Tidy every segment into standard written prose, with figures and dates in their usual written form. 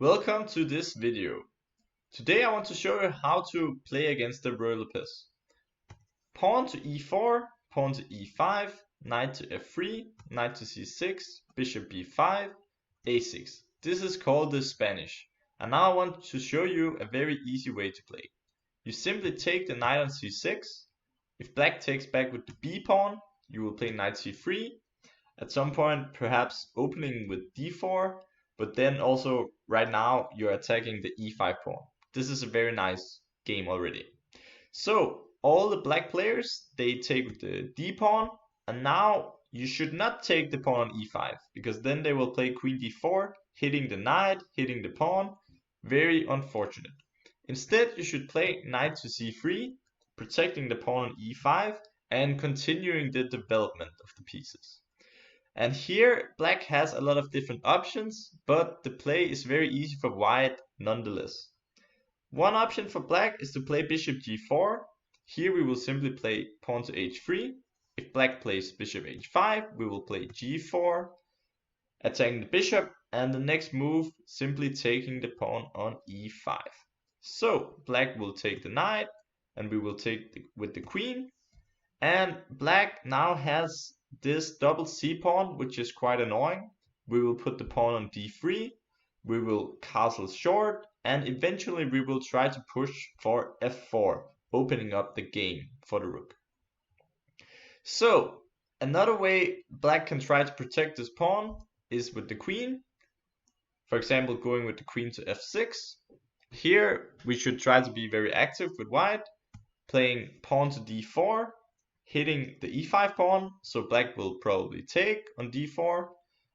Welcome to this video. Today I want to show you how to play against the Royalopes. Pawn to e4, pawn to e5, knight to f3, knight to c6, bishop b5, a6. This is called the Spanish. And now I want to show you a very easy way to play. You simply take the knight on c6. If black takes back with the b pawn, you will play knight c3. At some point, perhaps opening with d4, but then also right now you're attacking the e5 pawn. This is a very nice game already. So all the black players, they take the d pawn, and now you should not take the pawn on e5 because then they will play queen d4, hitting the knight, hitting the pawn. Very unfortunate. Instead, you should play knight to c3, protecting the pawn on e5 and continuing the development of the pieces. And here black has a lot of different options, but the play is very easy for white nonetheless. One option for black is to play bishop g4. Here we will simply play pawn to h3. If black plays bishop h5, we will play g4, attacking the bishop, and the next move simply taking the pawn on e5. So black will take the knight, and we will take with the queen, and black now has this double c pawn, which is quite annoying. We will put the pawn on d3, we will castle short, and eventually we will try to push for f4, opening up the game for the rook. So another way black can try to protect this pawn is with the queen. For example, going with the queen to f6. Here we should try to be very active with white, playing pawn to d4, hitting the e5 pawn, so black will probably take on d4.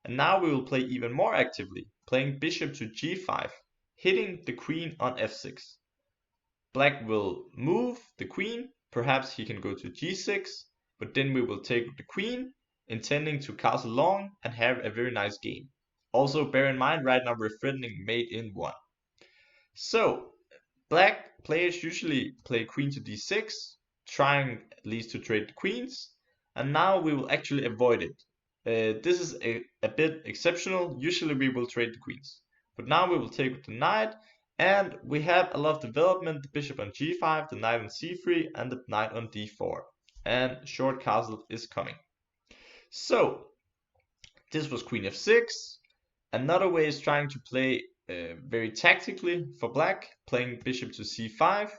And now we will play even more actively, playing bishop to g5, hitting the queen on f6. Black will move the queen, perhaps he can go to g6, but then we will take the queen, intending to castle long and have a very nice game. Also bear in mind, right now we're threatening mate in 1. So black players usually play queen to d6, trying at least to trade the queens, and now we will actually avoid it. This is a bit exceptional. Usually we will trade the queens, but now we will take with the knight, and we have a lot of development: the bishop on g5, the knight on c3, and the knight on d4, and short castle is coming. So this was queen f6. Another way is trying to play very tactically for black, playing bishop to c5,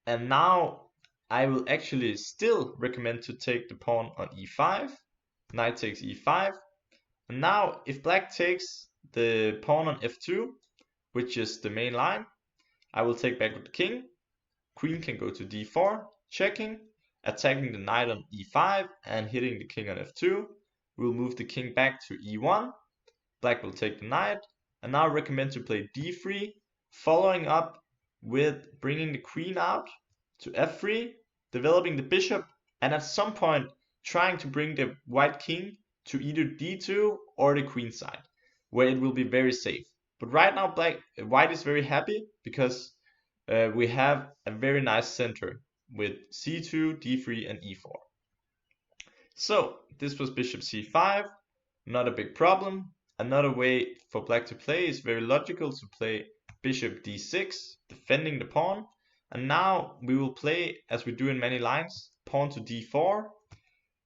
and now I will actually still recommend to take the pawn on e5, knight takes e5, and now if black takes the pawn on f2, which is the main line, I will take back with the king, queen can go to d4, checking, attacking the knight on e5 and hitting the king on f2, we'll move the king back to e1, black will take the knight, and now I recommend to play d3, following up with bringing the queen out to f3, developing the bishop, and at some point trying to bring the white king to either d2 or the queen side, where it will be very safe. But right now white is very happy because we have a very nice center with c2, d3, and e4. So this was bishop c5, not a big problem. Another way for black to play is very logical, to play bishop d6, defending the pawn. And now we will play, as we do in many lines, pawn to d4.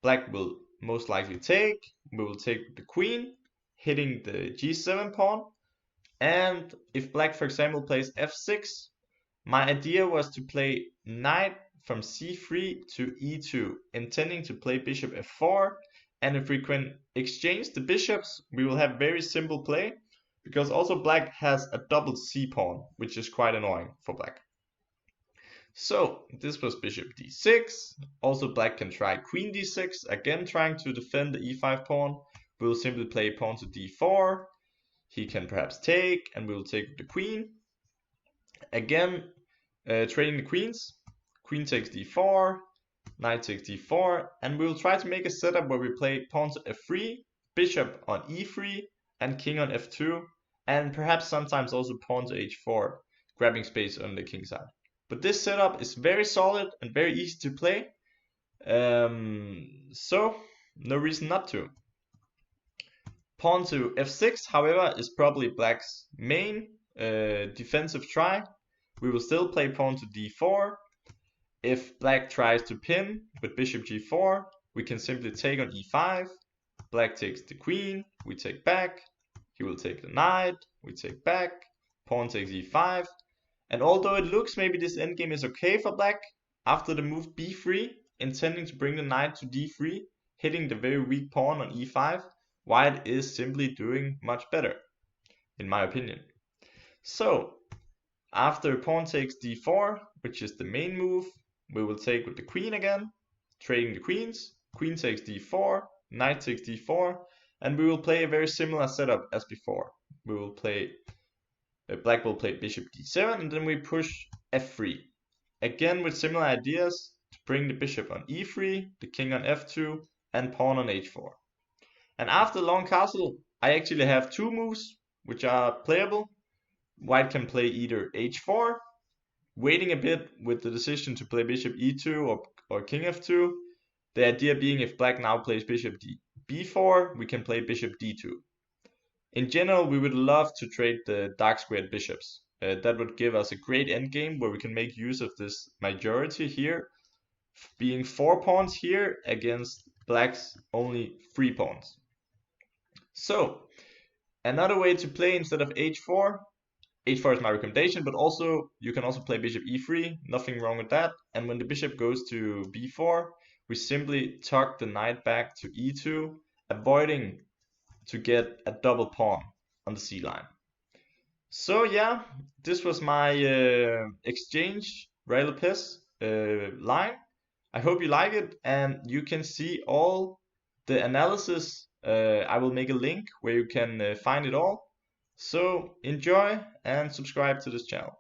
Black will most likely take. We will take the queen, hitting the g7 pawn. And if black, for example, plays f6, my idea was to play knight from c3 to e2, intending to play bishop f4. And if we can exchange the bishops, we will have very simple play, because also black has a double c pawn, which is quite annoying for black. So this was bishop d6. Also black can try queen d6, again trying to defend the e5 pawn. We'll simply play pawn to d4. He can perhaps take, and we will take the queen. Again, trading the queens. Queen takes d4, knight takes d4, and we will try to make a setup where we play pawn to f3, bishop on e3, and king on f2, and perhaps sometimes also pawn to h4, grabbing space on the king side. But this setup is very solid and very easy to play, so no reason not to. Pawn to f6, however, is probably black's main defensive try. We will still play pawn to d4. If black tries to pin with bishop g4, we can simply take on e5. Black takes the queen, we take back. He will take the knight, we take back. Pawn takes e5. And although it looks maybe this endgame is okay for black, after the move b3, intending to bring the knight to d3, hitting the very weak pawn on e5, white is simply doing much better, in my opinion. So, after pawn takes d4, which is the main move, we will take with the queen again, trading the queens. Queen takes d4, knight takes d4, and we will play a very similar setup as before. We will play, black will play bishop d7, and then we push f3. Again with similar ideas to bring the bishop on e3, the king on f2, and pawn on h4. And after long castle, I actually have two moves which are playable. White can play either h4, waiting a bit with the decision to play bishop e2 or king f2. The idea being if black now plays bishop b4, we can play bishop d2. In general, we would love to trade the dark squared bishops. That would give us a great endgame where we can make use of this majority here, being 4 pawns here against black's only 3 pawns. So, another way to play instead of h4 is my recommendation, but also you can also play bishop e3, nothing wrong with that. And when the bishop goes to b4, we simply tuck the knight back to e2, avoiding to get a double pawn on the c line. So yeah, this was my exchange rail line. I hope you like it, and you can see all the analysis. I will make a link where you can find it all. So enjoy and subscribe to this channel.